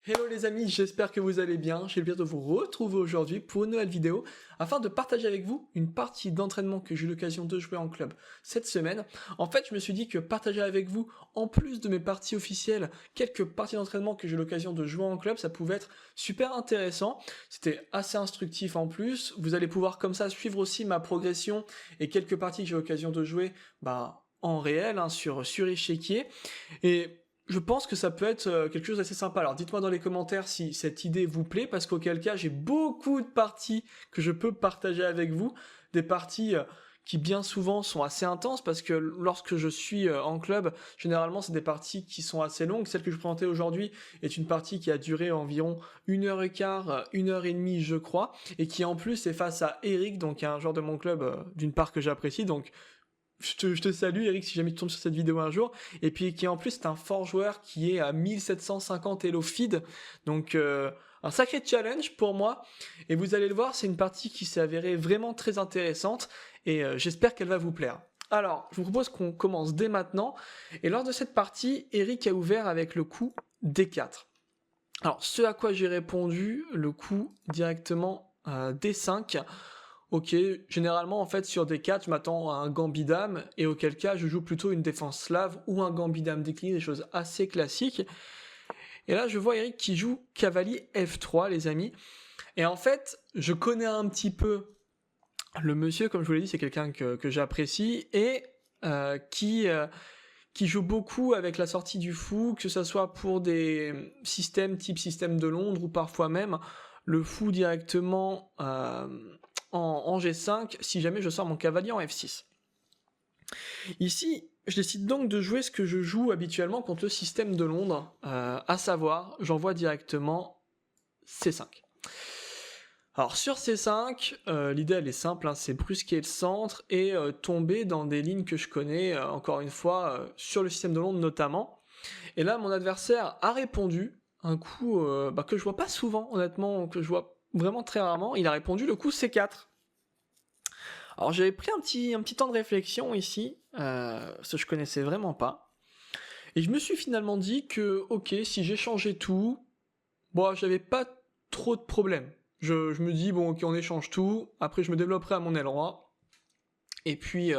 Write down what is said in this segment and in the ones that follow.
Hello les amis, j'espère que vous allez bien. J'ai le plaisir de vous retrouver aujourd'hui pour une nouvelle vidéo afin de partager avec vous une partie d'entraînement que j'ai eu l'occasion de jouer en club cette semaine. En fait, je me suis dit que partager avec vous, en plus de mes parties officielles, quelques parties d'entraînement que j'ai eu l'occasion de jouer en club, ça pouvait être super intéressant. C'était assez instructif en plus. Vous allez pouvoir comme ça suivre aussi ma progression et quelques parties que j'ai eu l'occasion de jouer en réel sur échiquier. Et je pense que ça peut être quelque chose d'assez sympa. Alors dites-moi dans les commentaires si cette idée vous plaît, parce qu'auquel cas j'ai beaucoup de parties que je peux partager avec vous, des parties qui bien souvent sont assez intenses, parce que lorsque je suis en club, généralement c'est des parties qui sont assez longues. Celle que je présentais aujourd'hui est une partie qui a duré environ 1h15, 1h30 je crois, et qui en plus est face à Eric, donc un joueur de mon club d'une part que j'apprécie, donc je te salue Eric si jamais tu tombes sur cette vidéo un jour, et puis qui en plus est un fort joueur qui est à 1750 Elo feed, donc un sacré challenge pour moi, et vous allez le voir, c'est une partie qui s'est avérée vraiment très intéressante, et j'espère qu'elle va vous plaire. Alors, je vous propose qu'on commence dès maintenant, et lors de cette partie, Eric a ouvert avec le coup D4. Alors, ce à quoi j'ai répondu, le coup directement D5. Ok, généralement en fait sur D4 je m'attends à un gambit dame et auquel cas je joue plutôt une défense slave ou un gambit dame décliné, des choses assez classiques. Et là je vois Eric qui joue cavalier F3 les amis. Et en fait je connais un petit peu le monsieur, comme je vous l'ai dit, c'est quelqu'un que j'apprécie et qui joue beaucoup avec la sortie du fou, que ce soit pour des systèmes type système de Londres ou parfois même le fou directement en G5 si jamais je sors mon cavalier en F6. Ici, je décide donc de jouer ce que je joue habituellement contre le système de Londres, à savoir, j'envoie directement C5. Alors sur C5, l'idée elle est simple, hein, c'est brusquer le centre et tomber dans des lignes que je connais, encore une fois, sur le système de Londres notamment. Et là mon adversaire a répondu un coup que je vois pas souvent honnêtement, que je vois vraiment très rarement, il a répondu le coup C4. Alors j'avais pris un petit temps de réflexion ici, ce que je connaissais vraiment pas. Et je me suis finalement dit que, ok, si j'échangeais tout, bon, j'avais pas trop de problèmes. Je me dis, bon, ok, on échange tout, après je me développerai à mon aile roi. Et puis,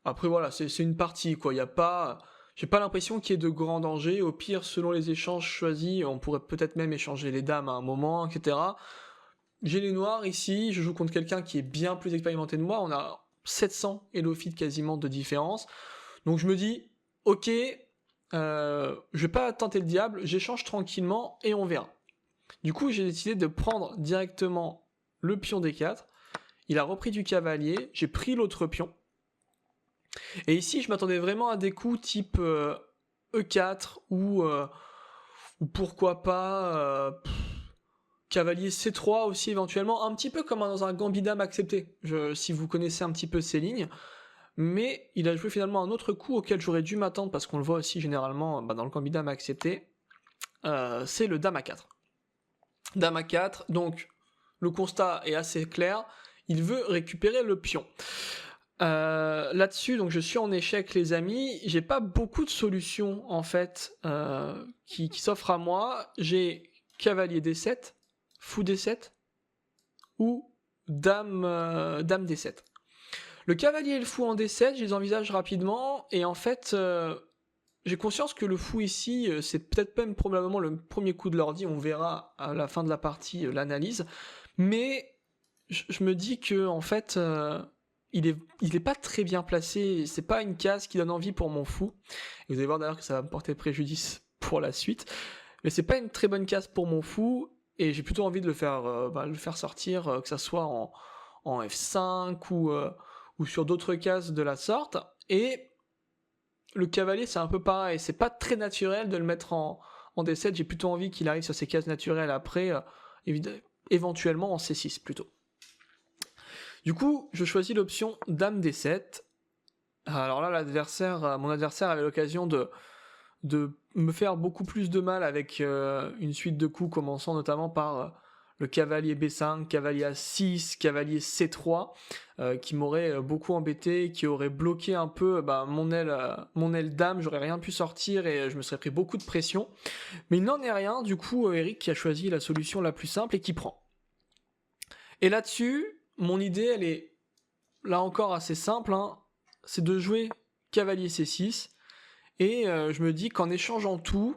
après voilà, c'est une partie, quoi. J'ai pas l'impression qu'il y ait de grands dangers. Au pire, selon les échanges choisis, on pourrait peut-être même échanger les dames à un moment, etc. J'ai les noirs ici, je joue contre quelqu'un qui est bien plus expérimenté de moi, on a 700 Elo feed quasiment de différence. Donc je me dis, ok, je vais pas tenter le diable, j'échange tranquillement et on verra. Du coup, j'ai décidé de prendre directement le pion D4. Il a repris du cavalier, j'ai pris l'autre pion. Et ici, je m'attendais vraiment à des coups type E4 ou pourquoi pas cavalier C3 aussi éventuellement, un petit peu comme dans un gambit dame accepté, si vous connaissez un petit peu ces lignes. Mais il a joué finalement un autre coup auquel j'aurais dû m'attendre, parce qu'on le voit aussi généralement dans le gambit dame accepté, c'est le dame A4. Dame A4, donc le constat est assez clair, il veut récupérer le pion. Là-dessus, donc je suis en échec les amis, j'ai pas beaucoup de solutions en fait qui s'offrent à moi. J'ai cavalier D7, fou D7 ou dame D7. Le cavalier et le fou en D7, je les envisage rapidement et en fait j'ai conscience que le fou ici c'est peut-être même probablement le premier coup de l'ordi, on verra à la fin de la partie l'analyse, mais je me dis que en fait il est pas très bien placé, c'est pas une case qui donne envie pour mon fou. Et vous allez voir d'ailleurs que ça va me porter préjudice pour la suite. Mais c'est pas une très bonne case pour mon fou, et j'ai plutôt envie de le faire sortir, que ça soit en F5 ou sur d'autres cases de la sorte. Et le cavalier c'est un peu pareil, c'est pas très naturel de le mettre en D7, j'ai plutôt envie qu'il arrive sur ses cases naturelles après, éventuellement en C6 plutôt. Du coup, je choisis l'option dame D7. Alors là, mon adversaire avait l'occasion de me faire beaucoup plus de mal avec une suite de coups, commençant notamment par le cavalier B5, cavalier A6, cavalier C3, qui m'aurait beaucoup embêté, qui aurait bloqué un peu mon aile dame, j'aurais rien pu sortir et je me serais pris beaucoup de pression. Mais il n'en est rien, du coup Eric qui a choisi la solution la plus simple et qui prend. Et là-dessus, mon idée elle est là encore assez simple, hein, c'est de jouer cavalier C6, et je me dis qu'en échangeant tout,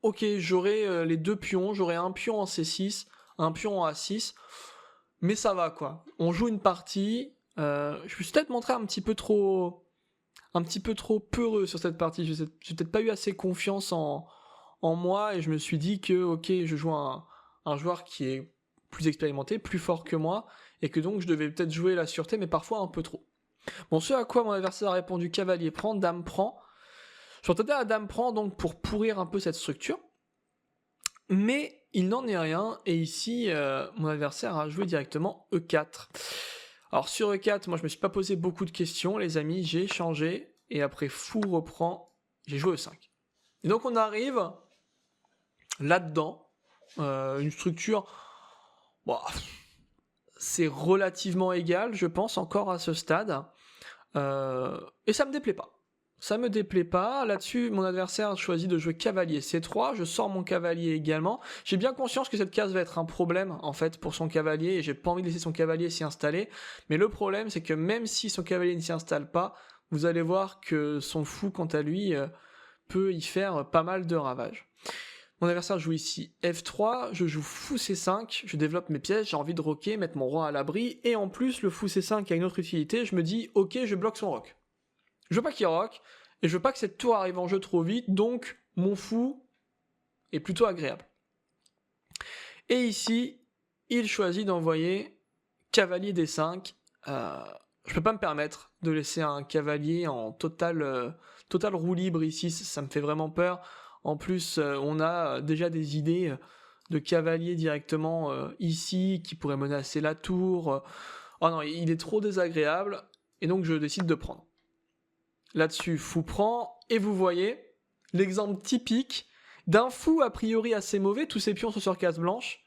ok, j'aurai les deux pions, j'aurai un pion en C6, un pion en A6, mais ça va quoi. On joue une partie, je me suis peut-être montré un petit peu trop peureux sur cette partie, j'ai peut-être pas eu assez confiance en moi, et je me suis dit que ok, je joue un joueur qui est plus expérimenté, plus fort que moi, et que donc je devais peut-être jouer la sûreté, mais parfois un peu trop. Bon, ce à quoi mon adversaire a répondu cavalier prend, dame prend. Je suis tenté à dame prend donc pour pourrir un peu cette structure, mais il n'en est rien, et ici mon adversaire a joué directement E4. Alors sur E4, moi je me suis pas posé beaucoup de questions les amis, j'ai changé, et après fou reprend, j'ai joué E5. Et donc on arrive là-dedans, une structure, c'est relativement égal je pense encore à ce stade, et ça me déplaît pas. Ça me déplaît pas, là-dessus mon adversaire choisit de jouer cavalier C3, je sors mon cavalier également, j'ai bien conscience que cette case va être un problème en fait pour son cavalier, et j'ai pas envie de laisser son cavalier s'y installer, mais le problème c'est que même si son cavalier ne s'y installe pas, vous allez voir que son fou quant à lui peut y faire pas mal de ravages. Mon adversaire joue ici F3, je joue fou C5, je développe mes pièces, j'ai envie de roquer, mettre mon roi à l'abri, et en plus le fou C5 a une autre utilité, je me dis ok je bloque son roc. Je veux pas qu'il rock, et je veux pas que cette tour arrive en jeu trop vite, donc mon fou est plutôt agréable. Et ici, il choisit d'envoyer cavalier D5. Je peux pas me permettre de laisser un cavalier en total roue libre ici, ça me fait vraiment peur. En plus, on a déjà des idées de cavalier directement ici, qui pourraient menacer la tour. Oh non, il est trop désagréable, et donc je décide de prendre. Là-dessus, fou prend, et vous voyez l'exemple typique d'un fou a priori assez mauvais, tous ses pions sont sur case blanche,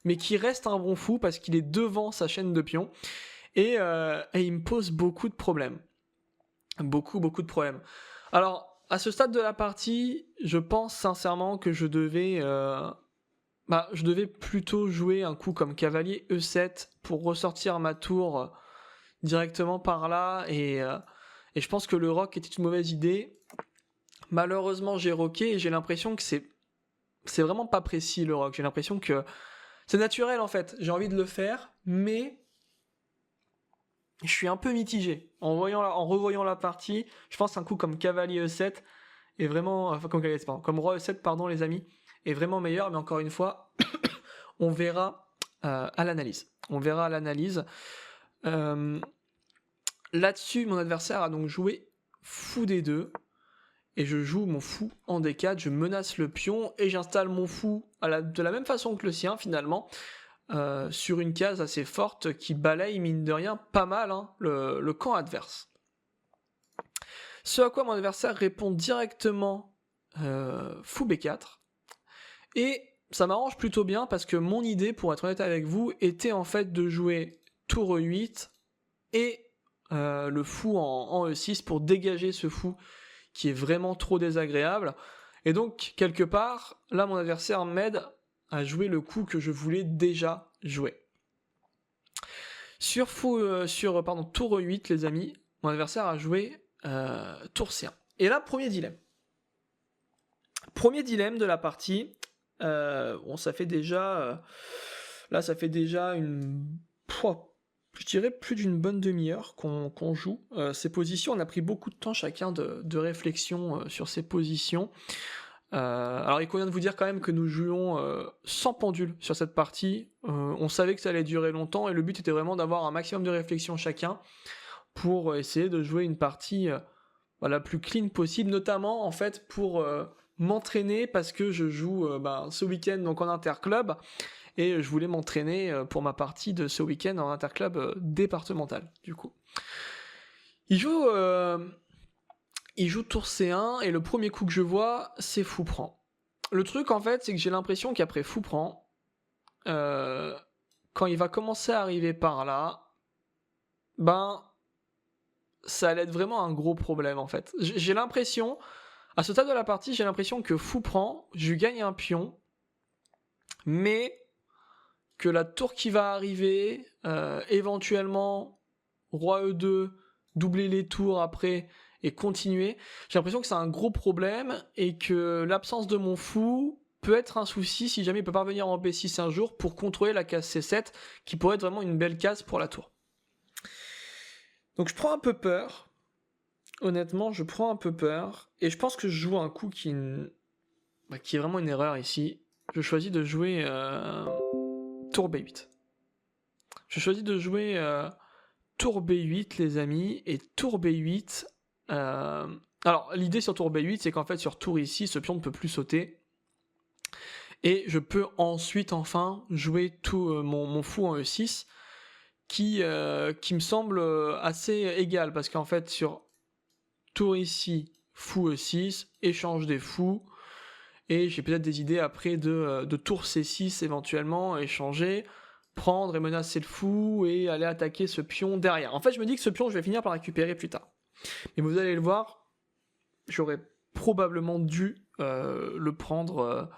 mais qui reste un bon fou parce qu'il est devant sa chaîne de pions, et il me pose beaucoup de problèmes. Beaucoup de problèmes. Alors, à ce stade de la partie, je pense sincèrement que je devais plutôt jouer un coup comme cavalier E7 pour ressortir ma tour directement par là, et je pense que le rock était une mauvaise idée. Malheureusement, j'ai rocké et j'ai l'impression que c'est vraiment pas précis le rock. J'ai l'impression que c'est naturel en fait. J'ai envie de le faire, mais je suis un peu mitigé. En revoyant la partie, je pense qu'un coup comme cavalier E7 est vraiment, enfin comme roi E7 pardon les amis, est vraiment meilleur. Mais encore une fois, on verra à l'analyse. Là-dessus, mon adversaire a donc joué fou D2, et je joue mon fou en D4, je menace le pion, et j'installe mon fou de la même façon que le sien, finalement, sur une case assez forte qui balaye, mine de rien, pas mal le camp adverse. Ce à quoi mon adversaire répond directement fou B4, et ça m'arrange plutôt bien, parce que mon idée, pour être honnête avec vous, était en fait de jouer tour E8, et le fou en E6 pour dégager ce fou qui est vraiment trop désagréable. Et donc, quelque part, là, mon adversaire m'aide à jouer le coup que je voulais déjà jouer. Sur tour E8, les amis, mon adversaire a joué tour C1. Et là, premier dilemme. Premier dilemme de la partie. Ça fait déjà je dirais plus d'une bonne demi-heure qu'on joue ces positions. On a pris beaucoup de temps chacun de réflexion sur ces positions. Alors il convient de vous dire quand même que nous jouons sans pendule sur cette partie. On savait que ça allait durer longtemps, et le but était vraiment d'avoir un maximum de réflexion chacun pour essayer de jouer une partie la plus clean possible, notamment en fait pour m'entraîner, parce que je joue ce week-end donc en interclub, et je voulais m'entraîner pour ma partie de ce week-end en interclub départemental, du coup. Il joue tour C1, et le premier coup que je vois, c'est fou prend. Le truc, en fait, c'est que j'ai l'impression qu'après fou prend, quand il va commencer à arriver par là, ben, ça allait être vraiment un gros problème, en fait. J'ai l'impression, à ce stade de la partie, j'ai l'impression que fou prend, je gagne un pion, mais que la tour qui va arriver, éventuellement, roi E2, doubler les tours après et continuer, j'ai l'impression que c'est un gros problème et que l'absence de mon fou peut être un souci si jamais il peut parvenir en B6 un jour pour contrôler la case C7 qui pourrait être vraiment une belle case pour la tour. Donc je prends un peu peur, honnêtement je prends un peu peur et je pense que je joue un coup qui est vraiment une erreur ici. Je choisis de jouer tour B8. Je choisis de jouer tour B8 les amis, et tour B8, alors l'idée sur tour B8 c'est qu'en fait sur tour ici ce pion ne peut plus sauter, et je peux ensuite enfin jouer tout mon fou en E6 qui me semble assez égal, parce qu'en fait sur tour ici, fou E6, échange des fous, et j'ai peut-être des idées après de tour C6 éventuellement, échanger, prendre et menacer le fou et aller attaquer ce pion derrière. En fait, je me dis que ce pion, je vais finir par récupérer plus tard. Mais vous allez le voir, j'aurais probablement dû le prendre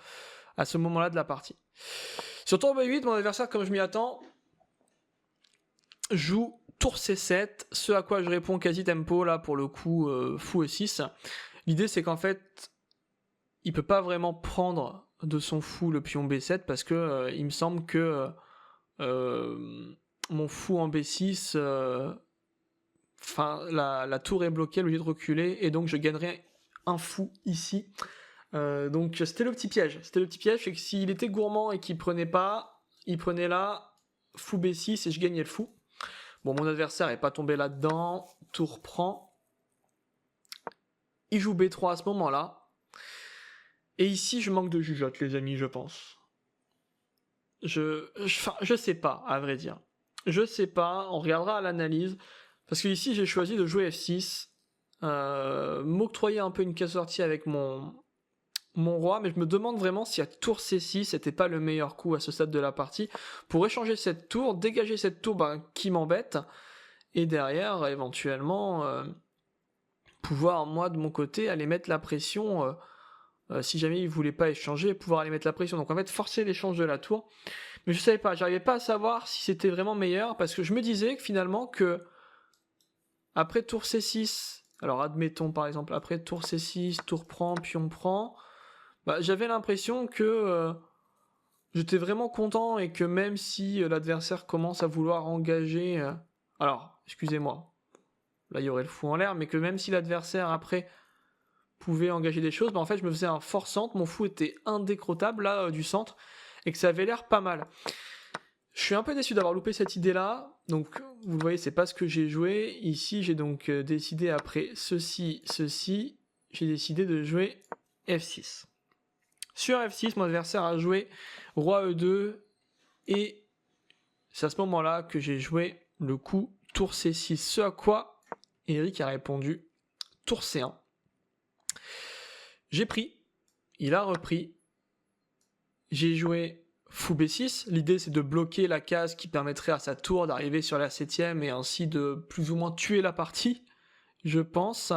à ce moment-là de la partie. Sur tour B8, mon adversaire, comme je m'y attends, joue tour C7, ce à quoi je réponds quasi tempo, là, pour le coup, fou E6. L'idée, c'est qu'en fait, il peut pas vraiment prendre de son fou le pion B7, parce que il me semble que mon fou en B6, la tour est bloquée, le lieu de reculer, et donc je gagnerai un fou ici. Donc c'était le petit piège. C'était le petit piège, c'est que s'il était gourmand et qu'il prenait pas, il prenait là, fou B6 et je gagnais le fou. Bon, mon adversaire n'est pas tombé là-dedans, tour prend. Il joue B3 à ce moment-là. Et ici, je manque de jugeote, les amis, je pense. Je sais pas, à vrai dire. Je sais pas, on regardera à l'analyse. Parce que ici, j'ai choisi de jouer F6. M'octroyer un peu une case sortie avec mon roi, mais je me demande vraiment si à tour C6 c'était pas le meilleur coup à ce stade de la partie pour échanger cette tour, dégager cette tour qui m'embête, et derrière éventuellement pouvoir moi de mon côté aller mettre la pression, si jamais il voulait pas échanger, pouvoir aller mettre la pression. Donc en fait forcer l'échange de la tour, mais je savais pas, j'arrivais pas à savoir si c'était vraiment meilleur, parce que je me disais que finalement que après tour C6, alors admettons par exemple après tour C6, tour prend, pion prend, j'avais l'impression que j'étais vraiment content, et que même si l'adversaire commence à vouloir engager... alors, excusez-moi, là il y aurait le fou en l'air, mais que même si l'adversaire après pouvait engager des choses, en fait je me faisais un fort centre, mon fou était indécrottable là du centre, et que ça avait l'air pas mal. Je suis un peu déçu d'avoir loupé cette idée-là, donc vous voyez, c'est pas ce que j'ai joué. Ici, j'ai donc décidé après ceci, j'ai décidé de jouer F6. Sur F6, mon adversaire a joué roi E2, et c'est à ce moment-là que j'ai joué le coup tour C6, ce à quoi Eric a répondu tour C1. J'ai pris, il a repris, j'ai joué fou B6, l'idée c'est de bloquer la case qui permettrait à sa tour d'arriver sur la 7ème et ainsi de plus ou moins tuer la partie, je pense.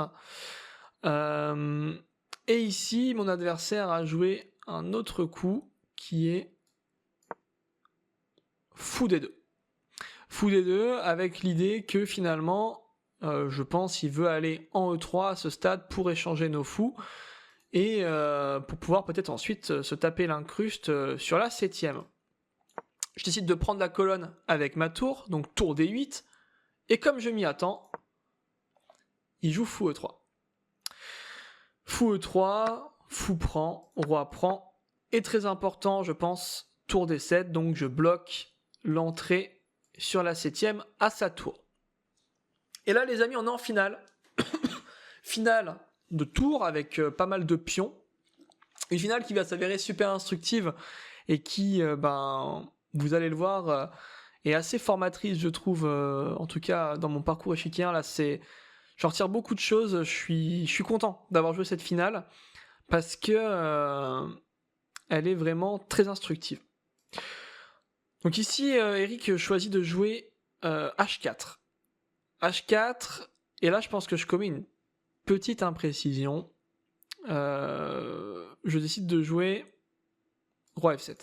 Et ici, mon adversaire a joué un autre coup qui est fou D2. Fou D2 avec l'idée que finalement, je pense, il veut aller en E3 à ce stade pour échanger nos fous, et pour pouvoir peut-être ensuite se taper l'incruste sur la 7ème. Je décide de prendre la colonne avec ma tour, donc tour D8, et comme je m'y attends, il joue fou E3. Fou E3, fou prend, roi prend, et très important, je pense, tour D7, donc je bloque l'entrée sur la 7ème à sa tour. Et là, les amis, on est en finale. Finale de tour avec pas mal de pions. Une finale qui va s'avérer super instructive et qui, vous allez le voir, est assez formatrice, je trouve, en tout cas dans mon parcours échiquier. Là, j'en retire beaucoup de choses. Je suis content d'avoir joué cette finale, parce que elle est vraiment très instructive. Donc ici, Eric choisit de jouer H4. H4, et là je pense que je commets une petite imprécision. Je décide de jouer Roi F7.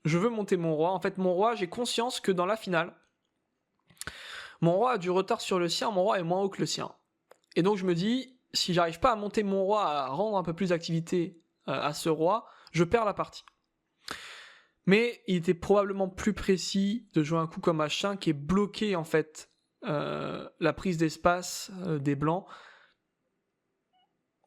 Je veux monter mon roi. En fait, mon roi, j'ai conscience que dans la finale, mon roi a du retard sur le sien, mon roi est moins haut que le sien. Et donc je me dis, si j'arrive pas à monter mon roi, à rendre un peu plus d'activité à ce roi, je perds la partie. Mais il était probablement plus précis de jouer un coup comme H5 qui est bloqué en fait la prise d'espace des blancs.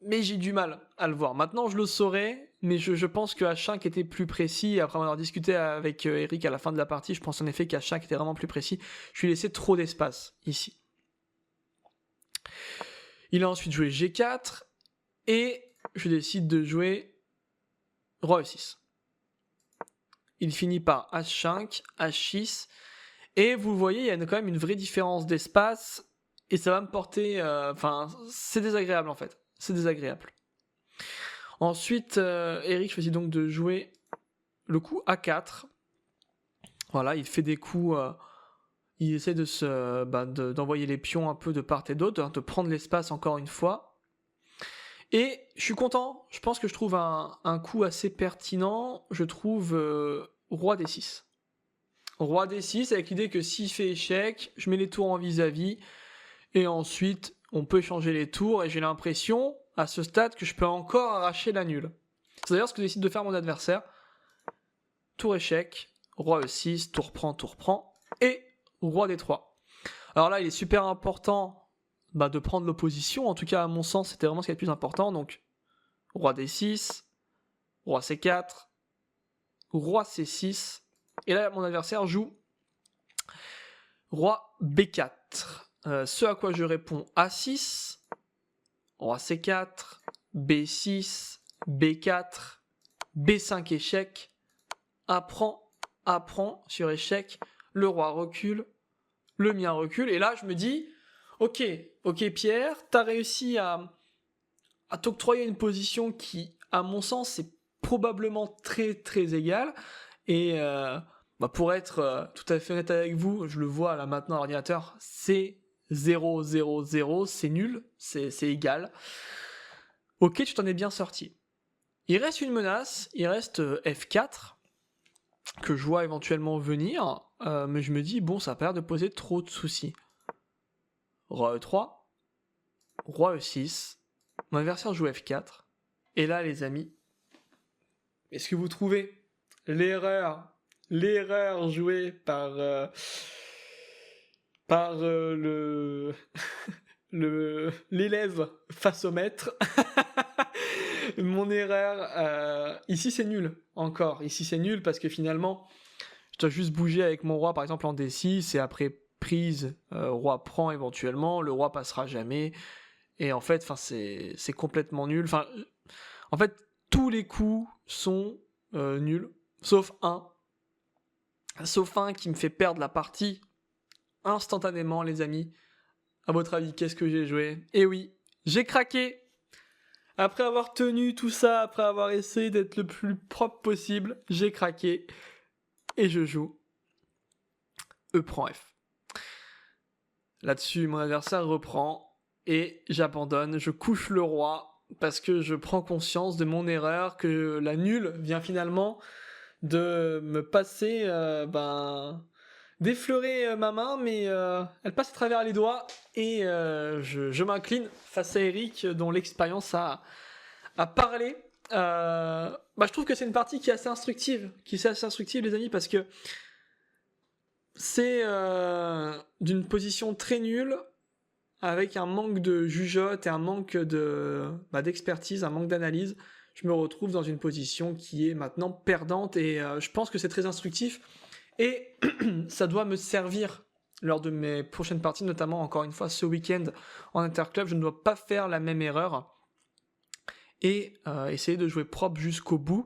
Mais j'ai du mal à le voir. Maintenant je le saurais, mais je pense que H5 était plus précis. Après avoir discuté avec Eric à la fin de la partie, je pense en effet qu'H5 était vraiment plus précis. Je lui ai laissé trop d'espace ici. Il a ensuite joué G4 et je décide de jouer Roi E6. Il finit par H5, H6 et vous le voyez, il y a quand même une vraie différence d'espace et ça va me porter... c'est désagréable en fait. C'est désagréable. Ensuite, Eric choisit donc de jouer le coup A4. Voilà, il fait des coups... il essaie d'envoyer les pions un peu de part et d'autre, de prendre l'espace encore une fois. Et je suis content, je pense que je trouve un coup assez pertinent, je trouve Roi D6. Roi D6 avec l'idée que s'il fait échec, je mets les tours en vis-à-vis, et ensuite on peut échanger les tours, et j'ai l'impression, à ce stade, que je peux encore arracher la nulle. C'est d'ailleurs ce que décide de faire mon adversaire. Tour échec, Roi E6, tour prend, et Roi D3. Alors là, il est super important de prendre l'opposition. En tout cas, à mon sens, c'était vraiment ce qui est le plus important. Donc, Roi D6, Roi C4, Roi C6. Et là, mon adversaire joue Roi B4. Ce à quoi je réponds A6, Roi C4, B6, B4, B5 échec, A prend sur échec, le roi recule, le mien recule. Et là, je me dis... Ok Pierre, t'as réussi à t'octroyer une position qui, à mon sens, est probablement très très égale. Et pour être tout à fait honnête avec vous, je le vois là maintenant à l'ordinateur, c'est 0-0-0, c'est nul, c'est égal. Ok, tu t'en es bien sorti. Il reste une menace, il reste F4, que je vois éventuellement venir, mais je me dis, bon, ça a pas l'air de poser trop de soucis. Roi E3, Roi E6, mon adversaire joue F4, et là les amis, est-ce que vous trouvez l'erreur jouée par l'élève face au maître? Mon erreur, ici c'est nul, encore, ici c'est nul parce que finalement, je dois juste bouger avec mon roi par exemple en D6, et après prise, roi prend éventuellement, le roi passera jamais. Et en fait, c'est complètement nul. En fait, tous les coups sont nuls, sauf un. Sauf un qui me fait perdre la partie instantanément, les amis. À votre avis, qu'est-ce que j'ai joué? Eh oui, j'ai craqué. Après avoir tenu tout ça, après avoir essayé d'être le plus propre possible, j'ai craqué. Et je joue E prend F. Là-dessus, mon adversaire reprend. Et j'abandonne, je couche le roi, parce que je prends conscience de mon erreur, que la nulle vient finalement de me passer, d'effleurer ma main, mais elle passe à travers les doigts, et je m'incline face à Eric, dont l'expérience a parlé. Je trouve que c'est une partie qui est assez instructive, les amis, parce que c'est d'une position très nulle, avec un manque de jugeote et un manque d'expertise, un manque d'analyse, je me retrouve dans une position qui est maintenant perdante, et je pense que c'est très instructif, et ça doit me servir lors de mes prochaines parties, notamment encore une fois ce week-end en interclub. Je ne dois pas faire la même erreur et essayer de jouer propre jusqu'au bout.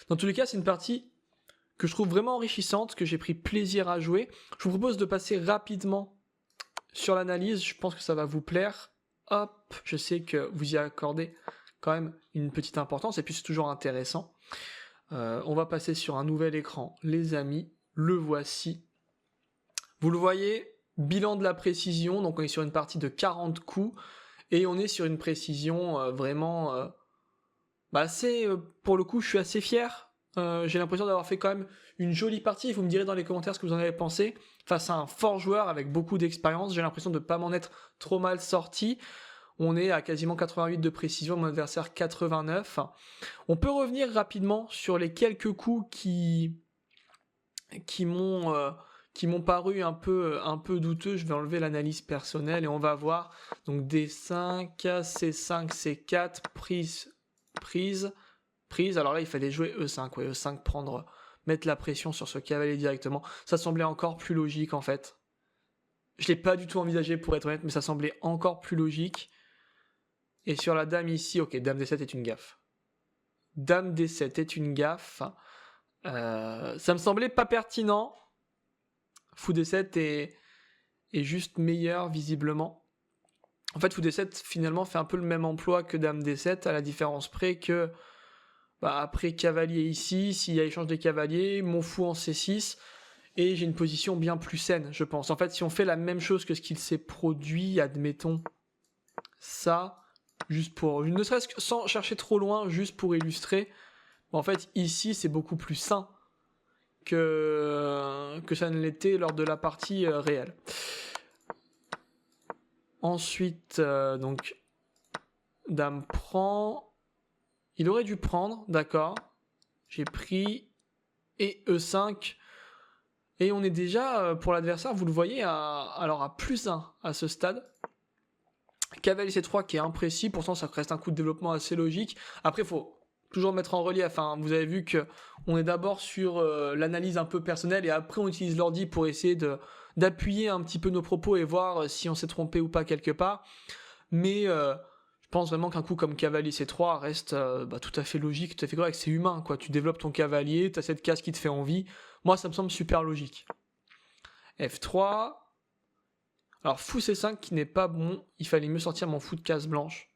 Dans tous les cas, c'est une partie que je trouve vraiment enrichissante, que j'ai pris plaisir à jouer. Je vous propose de passer rapidement sur l'analyse, je pense que ça va vous plaire. Hop, je sais que vous y accordez quand même une petite importance, et puis c'est toujours intéressant. On va passer sur un nouvel écran. Les amis, le voici. Vous le voyez, bilan de la précision. Donc on est sur une partie de 40 coups. Et on est sur une précision vraiment... pour le coup, je suis assez fier. J'ai l'impression d'avoir fait quand même une jolie partie. Vous me direz dans les commentaires ce que vous en avez pensé. Face à un fort joueur avec beaucoup d'expérience, j'ai l'impression de ne pas m'en être trop mal sorti. On est à quasiment 88 de précision, mon adversaire 89. On peut revenir rapidement sur les quelques coups qui m'ont paru un peu douteux. Je vais enlever l'analyse personnelle et on va voir. Donc D5, C5, C4, prise. Alors là, il fallait jouer E5. Ouais, E5, mettre la pression sur ce cavalier directement. Ça semblait encore plus logique en fait. Je l'ai pas du tout envisagé pour être honnête, mais ça semblait encore plus logique. Et sur la dame ici, ok, dame D7 est une gaffe. Dame D7 est une gaffe. Ça me semblait pas pertinent. Fou D7 est juste meilleur visiblement. En fait, Fou D7 finalement fait un peu le même emploi que Dame D7, à la différence près que après cavalier ici, s'il y a échange des cavaliers, mon fou en C6, et j'ai une position bien plus saine, je pense. En fait, si on fait la même chose que ce qu'il s'est produit, admettons ça, juste pour, ne serait-ce que sans chercher trop loin, juste pour illustrer, en fait, ici, c'est beaucoup plus sain que ça ne l'était lors de la partie réelle. Ensuite, donc, dame prend. Il aurait dû prendre, d'accord. J'ai pris. Et E5. Et on est déjà, pour l'adversaire, vous le voyez, à plus 1 à ce stade. Cavalier C3 qui est imprécis, pourtant ça reste un coup de développement assez logique. Après, il faut toujours mettre en relief. Hein. Vous avez vu qu'on est d'abord sur l'analyse un peu personnelle et après on utilise l'ordi pour essayer d'appuyer un petit peu nos propos et voir si on s'est trompé ou pas quelque part. Mais je pense vraiment qu'un coup comme cavalier C3 reste tout à fait logique, tout à fait correct. C'est humain, quoi. Tu développes ton cavalier, tu as cette case qui te fait envie. Moi, ça me semble super logique. F3. Alors, fou C5 qui n'est pas bon. Il fallait mieux sortir mon fou de case blanche.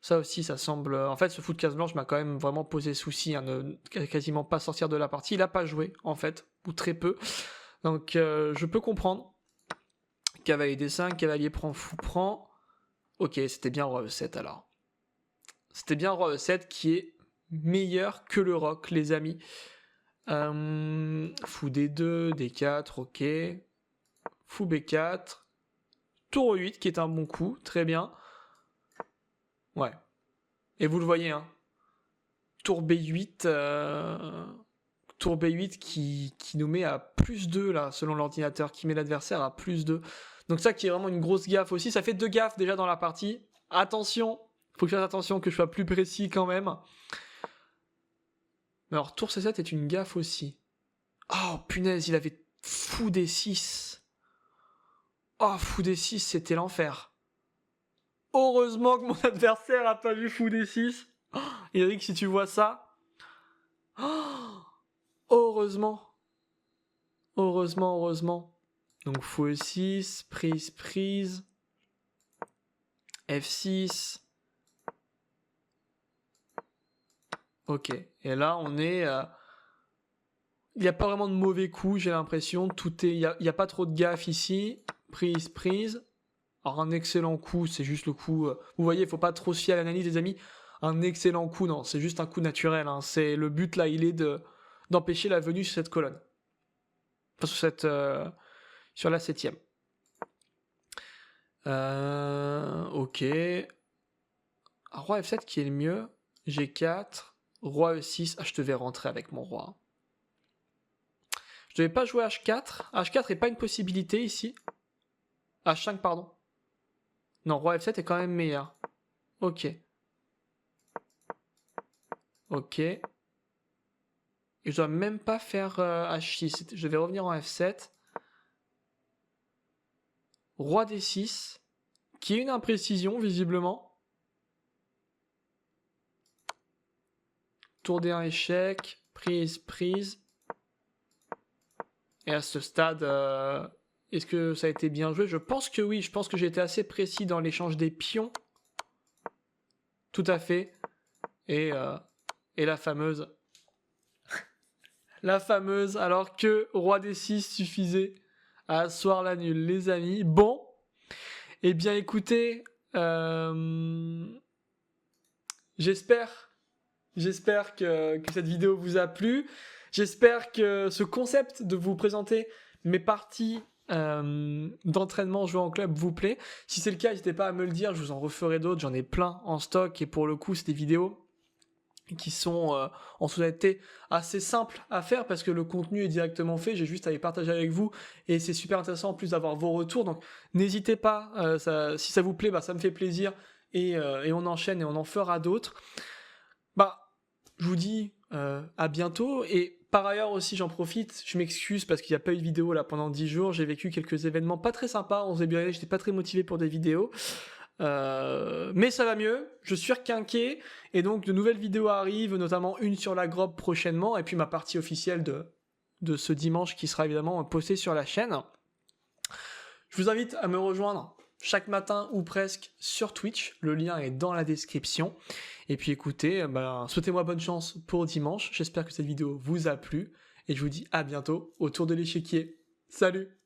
Ça aussi, ça semble... En fait, ce fou de case blanche m'a quand même vraiment posé souci, hein, ne quasiment pas sortir de la partie. Il n'a pas joué, en fait, ou très peu. Donc, je peux comprendre. Cavalier D5, cavalier prend, fou prend. Ok, c'était bien roi E7 alors. C'était bien roi E7 qui est meilleur que le roc, les amis. Fou D2, D4, ok. Fou B4. Tour E8 qui est un bon coup, très bien. Ouais. Et vous le voyez, hein. Tour B8, qui nous met à plus 2 là, selon l'ordinateur, qui met l'adversaire à plus 2. Donc ça qui est vraiment une grosse gaffe aussi. Ça fait 2 gaffes déjà dans la partie. Attention, faut que je fasse attention, que je sois plus précis quand même. Mais alors, tour C7 est une gaffe aussi. Oh, punaise, il avait fou D6. Oh, fou D6, c'était l'enfer. Heureusement que mon adversaire a pas vu fou D6. Oh, Eric, si tu vois ça. Oh, heureusement. Heureusement. Donc, fou E6, prise. F6. Ok. Et là, on est... Il n'y a pas vraiment de mauvais coups, j'ai l'impression. Il n'y a pas trop de gaffe ici. Prise. Alors, un excellent coup, c'est juste le coup... vous voyez, il ne faut pas trop se fier à l'analyse, les amis. Un excellent coup, non, c'est juste un coup naturel. Hein. C'est le but, là, il est d'empêcher la venue sur cette colonne. Enfin, sur la 7ème. Ok. Roi F7 qui est le mieux. G4. Roi E6. Ah, je devais rentrer avec mon roi. Je devais pas jouer H4. H4 n'est pas une possibilité ici. H5, pardon. Non, roi F7 est quand même meilleur. Ok. Et je dois même pas faire H6. Je vais revenir en F7. Roi D6. Qui est une imprécision, visiblement. Tour D1 échec. Prise. Et à ce stade, est-ce que ça a été bien joué? Je pense que oui. Je pense que j'ai été assez précis dans l'échange des pions. Tout à fait. Et la fameuse la fameuse, alors que Roi des 6 suffisait à asseoir la nulle, les amis. Bon, eh bien écoutez, j'espère que cette vidéo vous a plu. J'espère que ce concept de vous présenter mes parties d'entraînement joué en club vous plaît. Si c'est le cas, n'hésitez pas à me le dire, je vous en referai d'autres, j'en ai plein en stock et pour le coup, c'est des vidéos qui sont en toute honnêteté assez simples à faire parce que le contenu est directement fait, j'ai juste à les partager avec vous et c'est super intéressant en plus d'avoir vos retours, donc n'hésitez pas, si ça vous plaît, ça me fait plaisir et on enchaîne et on en fera d'autres. Je vous dis à bientôt et par ailleurs aussi j'en profite, je m'excuse parce qu'il n'y a pas eu de vidéo là pendant 10 jours, j'ai vécu quelques événements pas très sympas, on s'est bien allé, j'étais pas très motivé pour des vidéos. Mais ça va mieux, je suis requinqué et donc de nouvelles vidéos arrivent, notamment une sur la Grob prochainement et puis ma partie officielle de ce dimanche qui sera évidemment postée sur la chaîne. Je vous invite à me rejoindre chaque matin ou presque sur Twitch, le lien est dans la description. Et puis écoutez, souhaitez-moi bonne chance pour dimanche, j'espère que cette vidéo vous a plu et je vous dis à bientôt autour de l'échiquier. Salut!